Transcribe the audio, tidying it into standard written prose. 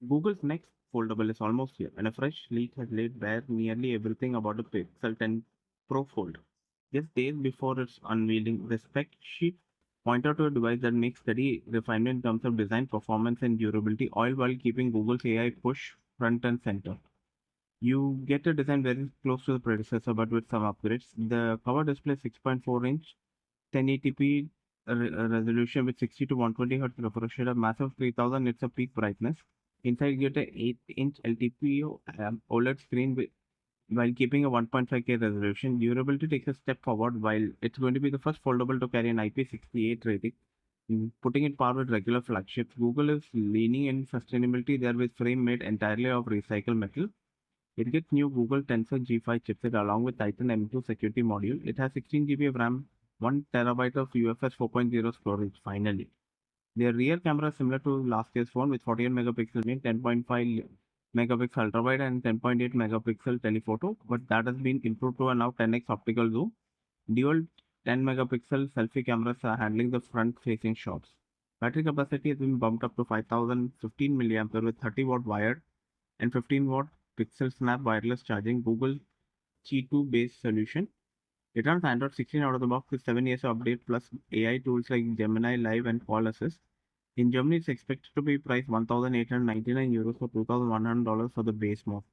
Google's next foldable is almost here, and a fresh leak has laid bare nearly everything about the Pixel 10 Pro Fold. Just days before its unveiling, the spec sheet pointed to a device that makes steady refinement in terms of design, performance, and durability, all while keeping Google's AI push front and center. You get a design very close to the predecessor, but with some upgrades. The cover display is 6.4-inch 1080p resolution with 60 to 120 Hz refresh rate, a massive 3000 nits of peak brightness. Inside, you get a 8-inch LTPO OLED screen while keeping a 1.5K resolution. Durability takes a step forward while it's going to be the first foldable to carry an IP68 rating, putting it par with regular flagships. Google is leaning in sustainability there with frame made entirely of recycled metal. It gets new Google Tensor G5 chipset along with Titan M2 security module. It has 16 GB of RAM, 1 terabyte of UFS 4.0 storage. Finally, their rear camera is similar to last year's phone with 48 megapixel main, 10.5 megapixel ultrawide, and 10.8 megapixel telephoto. But that has been improved to a now 10x optical zoom. Dual 10 megapixel selfie cameras are handling the front-facing shots. Battery capacity has been bumped up to 5015 mAh with 30-watt wired and 15-watt PixelSnap wireless charging. Google Qi 2 based solution. It runs Android 16 out of the box with 7 years of update plus AI tools like Gemini Live and Call Assist. In Germany, it's expected to be priced 1,899 euros for $2,100 for the base model.